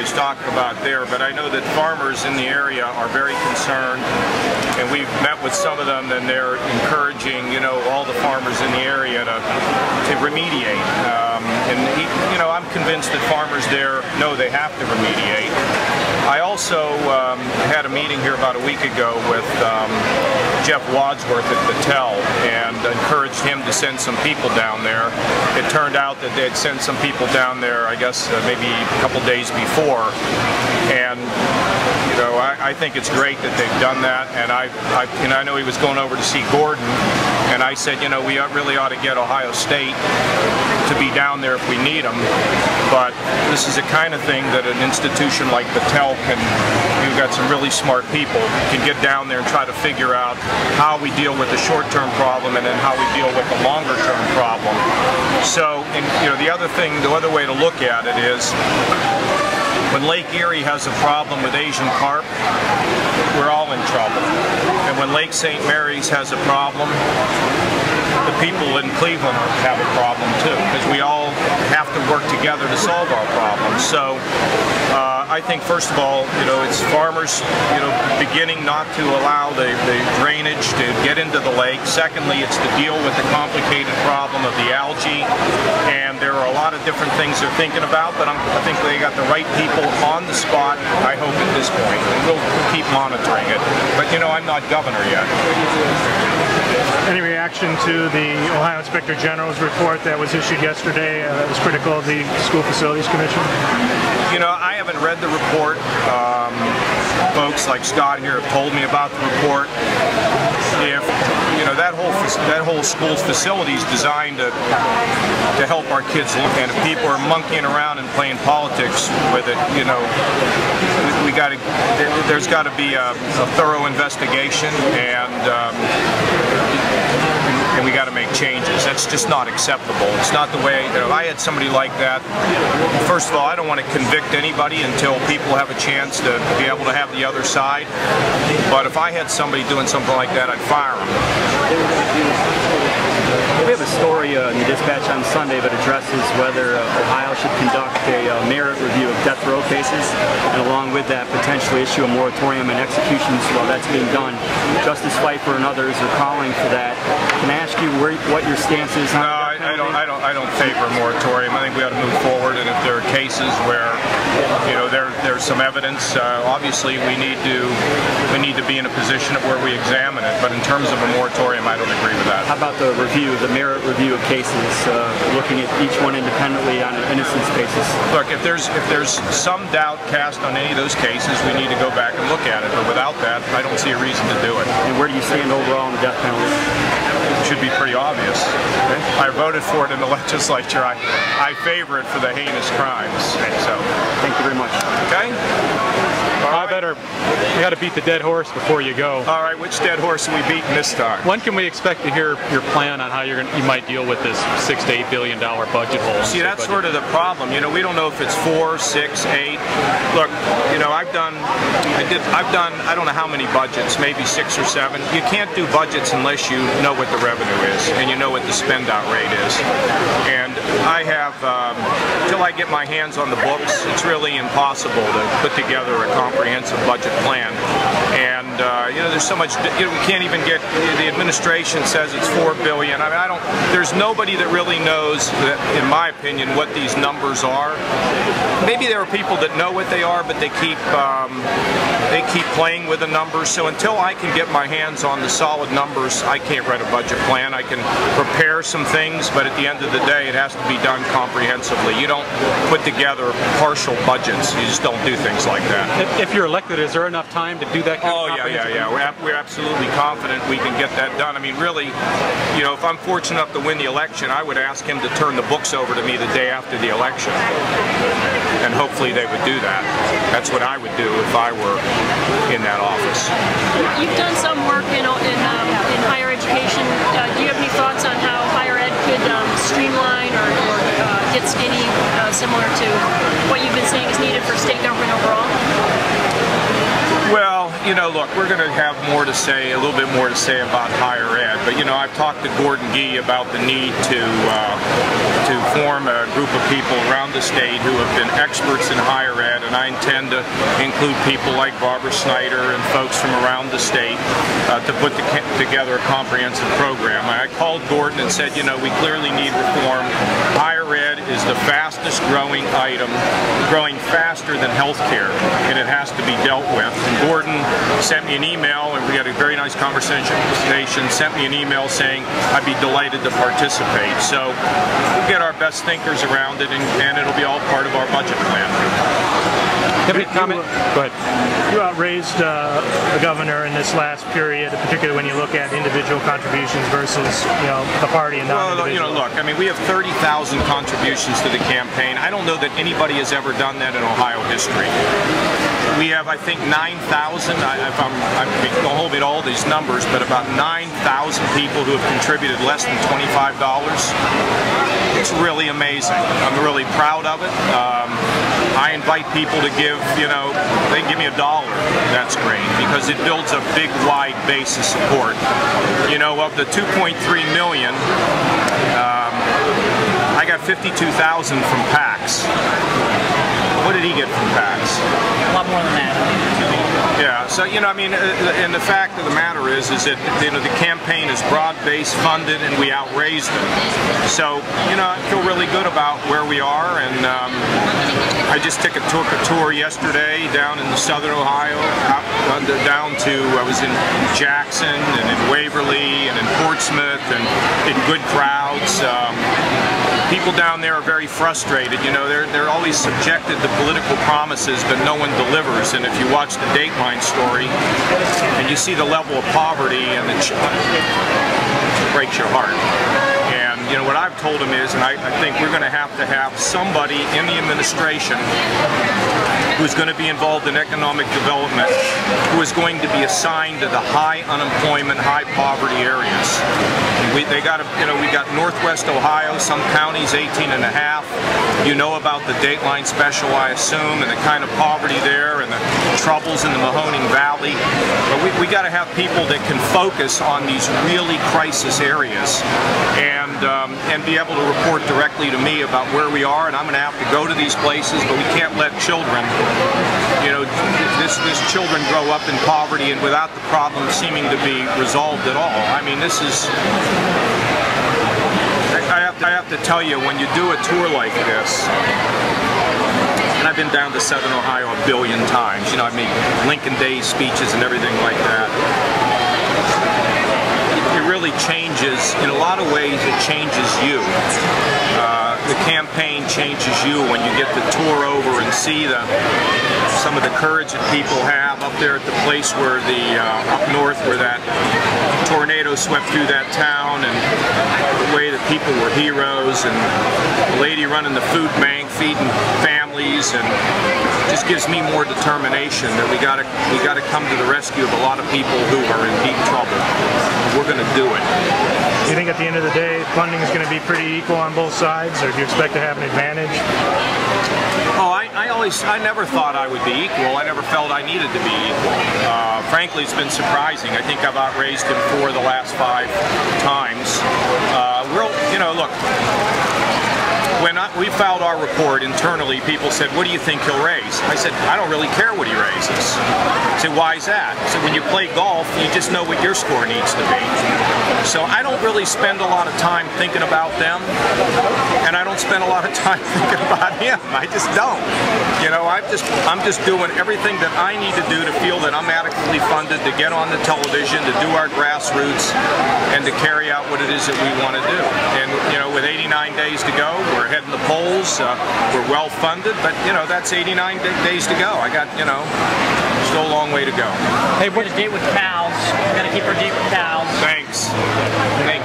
he's talking about there, but I know that farmers in the area are very concerned, and we've met with some of them, and they're encouraging, you know, all the farmers in the area to remediate. And you know, I'm convinced that farmers there know they have to remediate. I also had a meeting here about a week ago with Jeff Wadsworth at Battelle and encouraged him to send some people down there. It turned out that they had sent some people down there, I guess, maybe a couple days before. And you know, I think it's great that they've done that. And I know he was going over to see Gordon, and I said, you know, we really ought to get Ohio State to be down there if we need them. But this is the kind of thing that an institution like Battelle can, you've got some really smart people, can get down there and try to figure out how we deal with the short-term problem and then how we deal with the longer-term problem. So, and, you know, the other way to look at it is, when Lake Erie has a problem with Asian carp, we're all in trouble. And when Lake St. Mary's has a problem, the people in Cleveland have a problem too, because we all have to work together to solve our problems. So I think, first of all, you know, it's farmers, you know, beginning not to allow the drainage to get into the lake. Secondly, it's to deal with the complicated problem of the algae. And there are a lot of different things they're thinking about, but I think they got the right people on the spot, I hope, at this point. And we'll keep monitoring it. But, you know, I'm not governor yet. Any reaction to the Ohio Inspector General's report that was issued yesterday that was critical of the School Facilities Commission? You know, I haven't read the report. Folks like Scott here have told me about the report. If you know, that whole school's facility is designed to help our kids look, and if people are monkeying around and playing politics with it, you know, there's got to be a thorough investigation, and we got to make changes. That's just not acceptable. It's not the way, you know, if I had somebody like that, first of all, I don't want to convict anybody until people have a chance to be able to have the other side. But if I had somebody doing something like that, I'd fire them. We have a story in the Dispatch on Sunday that addresses whether Ohio should conduct a merit review of death row cases, and along with that, potentially issue a moratorium on executions while that's being done. Justice Pfeiffer and others are calling for that. Can I ask you what your stance is on that? No, I don't favor a moratorium. I think we ought to move forward, and if there are cases where, you know, there's some evidence, obviously we need to be in a position of where we examine it. But in terms of a moratorium, I don't agree with that. How about the review, the merit review of cases, looking at each one independently on an innocence basis? Look, if there's some doubt cast on any of those cases, we need to go back and look at it. But without that, I don't see a reason to do it. And where do you stand overall on the death penalty? It should be pretty obvious. Okay. I voted for it in the legislature. I favor it for the heinous crimes. So, thank you very much. Okay. You got to beat the dead horse before you go. All right, which dead horse are we beating this time? When can we expect to hear your plan on how you might deal with this $6 to $8 billion budget hole? See, that's sort of the problem. You know, we don't know if it's 4, 6, 8. Look, you know, I've done, I don't know how many budgets, maybe 6 or 7. You can't do budgets unless you know what the revenue is and you know what the spend out rate is. And I have, till I get my hands on the books, it's really impossible to put together a comprehensive budget plan. And you know, there's so much, you know, we can't even get, the administration says it's $4 billion. I mean, there's nobody that really knows, in my opinion, what these numbers are. Maybe there are people that know what they are, but they keep playing with the numbers. So until I can get my hands on the solid numbers, I can't write a budget plan. I can prepare some things, but at the end of the day, it has to be done comprehensively. You don't put together partial budgets. You just don't do things like that. If you're elected, is there enough time to do that kind of yeah. We're absolutely confident we can get that done. I mean, really, you know, if I'm fortunate enough to win the election, I would ask him to turn the books over to me the day after the election. And hopefully they would do that. That's what I would do if I were in that office. You've done some work in higher education. Do you have any thoughts on how higher ed could streamline or get skinny, similar to what you've been saying is needed for state government overall? Well, you you know, look, we're going to have more to say, a little bit more to say about higher ed. But, you know, I've talked to Gordon Gee about the need to form a group of people around the state who have been experts in higher ed, and I intend to include people like Barbara Snyder and folks from around the state to put together a comprehensive program. I called Gordon and said, you know, we clearly need reform. Higher ed is the fastest growing item, growing faster than healthcare, and it has to be dealt with. And Gordon sent me an email, and we had a very nice conversation, sent me an email saying I'd be delighted to participate. So we'll get our best thinkers around it, and it'll be all part of our budget plan. Have any comment? Go ahead. You outraised the governor in this last period, particularly when you look at individual contributions versus, you know, the party and non-individual. Well, you know, look, I mean, we have 30,000 contributions to the campaign. I don't know that anybody has ever done that in Ohio history. We have, I think, 9,000, don't hold me to all these numbers, but about 9,000 people who have contributed less than $25. It's really amazing. I'm really proud of it. I invite people to give, you know, they give me $1. That's great, because it builds a big, wide base of support. You know, of the 2.3 million, I got 52,000 from PACs. What did he get from PACs? A lot more than that. Yeah, so, you know, I mean, and the fact of the matter is that, you know, the campaign is broad-based funded, and we outraised it. So, you know, I feel really good about where we are, and I just took a tour yesterday down in the southern Ohio, down to, I was in Jackson, and in Waverly, and in Portsmouth, and in good crowds. People down there are very frustrated. You know, they're always subjected to political promises, but no one delivers. And if you watch the Dateline story, and you see the level of poverty, and it breaks your heart. And you know what I've told them is, and I think we're going to have somebody in the administration who's going to be involved in economic development, who is going to be assigned to the high unemployment, high poverty areas. They got, you know, we got Northwest Ohio, some counties 18.5. You know about the Dateline special, I assume, and the kind of poverty there, and the troubles in the Mahoning Valley. But we got to have people that can focus on these really crisis areas, and be able to report directly to me about where we are. And I'm going to have to go to these places, but we can't let children, you know, this children grow up in poverty and without the problem seeming to be resolved at all. I mean, this is, I have to tell you, when you do a tour like this, and I've been down to Southern Ohio a billion times, you know, I made Lincoln Day speeches and everything like that. It really changes, in a lot of ways, it changes you. The campaign changes you when you get to tour over and see some of the courage that people have up there at the place where up north where that tornado swept through that town, and the way that people were heroes, and the lady running the food bank feeding families, and it just gives me more determination that we gotta come to the rescue of a lot of people who are in deep trouble. We're going to do it. Do you think at the end of the day funding is going to be pretty equal on both sides, or do you expect to have an advantage? Oh, I never thought I would be equal. I never felt I needed to be equal. Frankly, it's been surprising. I think I've outraised him 4 of the last 5 times. You know, look, when we filed our report internally, people said, what do you think he'll raise? I said, I don't really care what he raises. I said, why is that? I said, when you play golf, you just know what your score needs to be. So I don't really spend a lot of time thinking about them, and I don't spend a lot of time thinking about him. I just don't. You know, I'm just doing everything that I need to do to feel that I'm adequately funded to get on the television, to do our grassroots, and to carry out what it is that we want to do. And, you know, with 89 days to go, we're heading the polls. We're well funded, but, you know, that's 89 days to go. I got, you know, still a long way to go. Hey, we're going to date with cows. We're going to keep our date with cows. Thanks. Thanks.